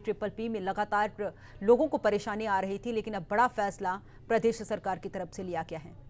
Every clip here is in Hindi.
ट्रिपल पी में लगातार लोगों को परेशानी आ रही थी, लेकिन अब बड़ा फैसला प्रदेश सरकार की तरफ से लिया गया है।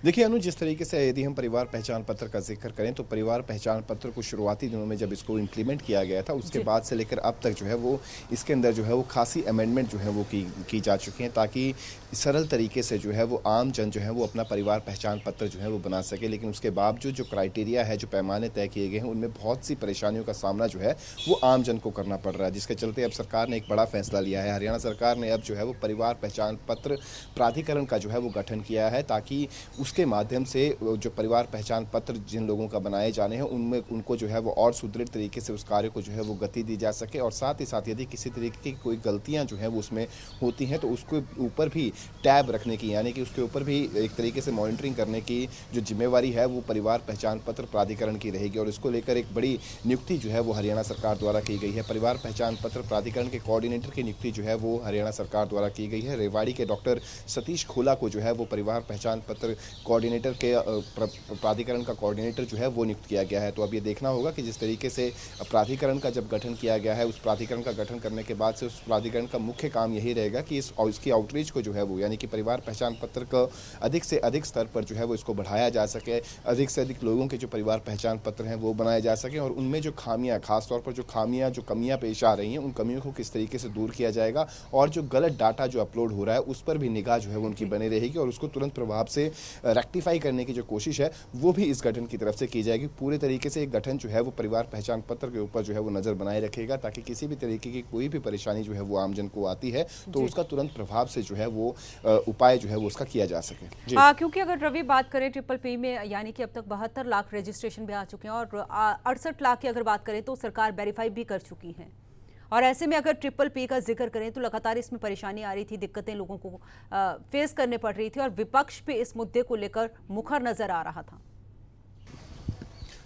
देखिए अनु, जिस तरीके से यदि हम परिवार पहचान पत्र का जिक्र करें तो परिवार पहचान पत्र को शुरुआती दिनों में जब इसको इम्प्लीमेंट किया गया था उसके बाद से लेकर अब तक जो है वो इसके अंदर जो है वो खासी अमेंडमेंट जो है वो की जा चुकी हैं, ताकि सरल तरीके से जो है वो आम जन जो है वो अपना परिवार पहचान पत्र जो है वो बना सके। लेकिन उसके बावजूद जो क्राइटेरिया है, जो पैमाने तय किए गए हैं, उनमें बहुत सी परेशानियों का सामना जो है वो आम जन को करना पड़ रहा है, जिसके चलते अब सरकार ने एक बड़ा फैसला लिया है। हरियाणा सरकार ने अब जो है वो परिवार पहचान पत्र प्राधिकरण का जो है वो गठन किया है, ताकि उसके माध्यम से जो परिवार पहचान पत्र जिन लोगों का बनाए जाने हैं उनमें उनको जो है वो और सुदृढ़ तरीके से उस कार्य को जो है वो गति दी जा सके। और साथ ही साथ यदि किसी तरीके की कोई गलतियां जो है वो उसमें होती हैं तो उसके ऊपर भी टैब रखने की, यानी कि उसके ऊपर भी एक तरीके से मॉनिटरिंग करने की जो जिम्मेवारी है वो परिवार पहचान पत्र प्राधिकरण की रहेगी। और इसको लेकर एक बड़ी नियुक्ति जो है वो हरियाणा सरकार द्वारा की गई है। परिवार पहचान पत्र प्राधिकरण के कोऑर्डिनेटर की नियुक्ति जो है वो हरियाणा सरकार द्वारा की गई है। रेवाड़ी के डॉक्टर सतीश खोला को जो है वो परिवार पहचान पत्र कोऑर्डिनेटर के प्राधिकरण का कोऑर्डिनेटर जो है वो नियुक्त किया गया है। तो अब ये देखना होगा कि जिस तरीके से प्राधिकरण का जब गठन किया गया है, उस प्राधिकरण का गठन करने के बाद से उस प्राधिकरण का मुख्य काम यही रहेगा कि इसकी आउटरीच को जो है वो, यानी कि परिवार पहचान पत्र का अधिक से अधिक स्तर पर जो है वो इसको बढ़ाया जा सके, अधिक से अधिक लोगों के जो परिवार पहचान पत्र हैं वो बनाए जा सके, और उनमें जो खामियां, खासतौर पर जो कमियां पेश आ रही हैं, उन कमियों को किस तरीके से दूर किया जाएगा, और जो गलत डाटा जो अपलोड हो रहा है उस पर भी निगाह जो है वो उनकी बनी रहेगी, और उसको तुरंत प्रभाव से रेक्टिफाई करने की जो कोशिश है वो भी इस गठन की तरफ से की जाएगी। पूरे तरीके से एक गठन जो है वो परिवार पहचान पत्र के ऊपर जो है वो नजर बनाए रखेगा, ताकि किसी भी तरीके की कोई भी परेशानी जो है वो आमजन को आती है तो उसका तुरंत प्रभाव से जो है वो उपाय जो है वो उसका किया जा सके। क्योंकि अगर रवि बात करें ट्रिपल पी में, यानी कि अब तक 72 लाख रजिस्ट्रेशन भी आ चुके हैं और 68 लाख की अगर बात करें तो सरकार वेरीफाई भी कर चुकी है। और ऐसे में अगर ट्रिपल पी का जिक्र करें तो लगातार इसमें परेशानी आ रही थी, दिक्कतें लोगों को फेस करने पड़ रही थी, और विपक्ष भी इस मुद्दे को लेकर मुखर नजर आ रहा था।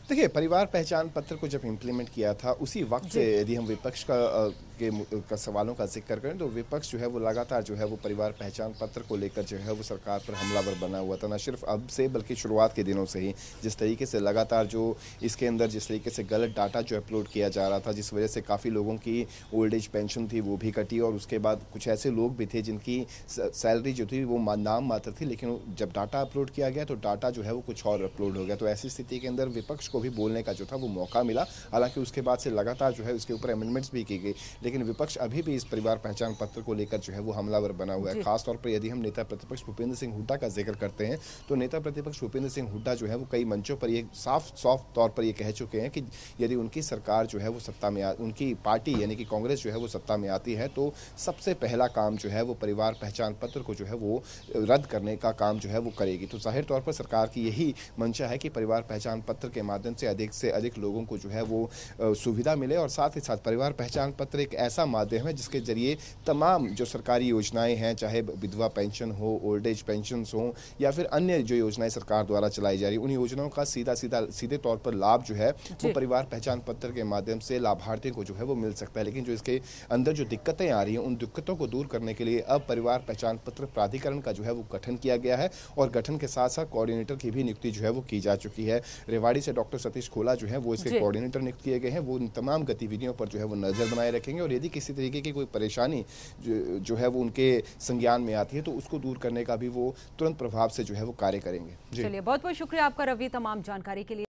देखिए, परिवार पहचान पत्र को जब इम्प्लीमेंट किया था उसी वक्त से यदि हम विपक्ष का सवालों का जिक्र करें तो विपक्ष जो है वो लगातार जो है वो परिवार पहचान पत्र को लेकर जो है वो सरकार पर हमलावर बना हुआ था। न सिर्फ अब से बल्कि शुरुआत के दिनों से ही जिस तरीके से लगातार जो इसके अंदर जिस तरीके से गलत डाटा जो अपलोड किया जा रहा था, जिस वजह से काफ़ी लोगों की ओल्ड एज पेंशन थी वो भी कटी, और उसके बाद कुछ ऐसे लोग भी थे जिनकी सैलरी जो थी वो नाम मात्र थी, लेकिन जब डाटा अपलोड किया गया तो डाटा जो है वो कुछ और अपलोड हो गया। तो ऐसी स्थिति के अंदर विपक्ष को भी बोलने का जो था वो मौका मिला। हालांकि उसके बाद से लगातार जो है उसके ऊपर अमेंडमेंट्स भी की गई, लेकिन विपक्ष अभी भी इस परिवार पहचान पत्र को लेकर जो है वो हमलावर बना हुआ है। खासतौर पर यदि हम नेता प्रतिपक्ष भूपेंद्र सिंह हुड्डा का जिक्र करते हैं तो नेता प्रतिपक्ष भूपेंद्र सिंह हुड्डा जो है वो कई मंचों पर ये साफ तौर पर ये कह चुके हैं कि यदि उनकी सरकार जो है वो सत्ता में उनकी पार्टी यानी कि कांग्रेस जो है वो सत्ता में आती है तो सबसे पहला काम जो है वो परिवार पहचान पत्र को जो है वो रद्द करने का काम जो है वो करेगी। तो जाहिर तौर पर सरकार की यही मंशा है कि परिवार पहचान पत्र के माध्यम से अधिक लोगों को जो है वो सुविधा मिले, और साथ ही साथ परिवार पहचान पत्र एक ऐसा माध्यम है जिसके जरिए तमाम जो सरकारी योजनाएं हैं, चाहे विधवा पेंशन हो, ओल्ड एज पेंशन हो, या फिर अन्य जो योजनाएं सरकार द्वारा चलाई जा रही उन योजनाओं का सीधे तौर पर लाभ जो है वो परिवार पहचान पत्र के माध्यम से लाभार्थियों को जो है वो मिल सकता है। लेकिन जो इसके अंदर जो दिक्कतें आ रही हैं उन दिक्कतों को दूर करने के लिए अब परिवार पहचान पत्र प्राधिकरण का जो है वो गठन किया गया है, और गठन के साथ साथ कोऑर्डिनेटर की भी नियुक्ति जो है वो की जा चुकी है। रेवाड़ी से डॉक्टर सतीश खोला जो है वो इसके कोऑर्डिनेटर नियुक्त किए गए हैं। वो इन तमाम गतिविधियों पर जो है वो नजर बनाए रखेंगे, और यदि किसी तरीके की कोई परेशानी जो है वो उनके संज्ञान में आती है तो उसको दूर करने का भी वो तुरंत प्रभाव से जो है वो कार्य करेंगे। चलिए, बहुत बहुत शुक्रिया आपका रवि तमाम जानकारी के लिए।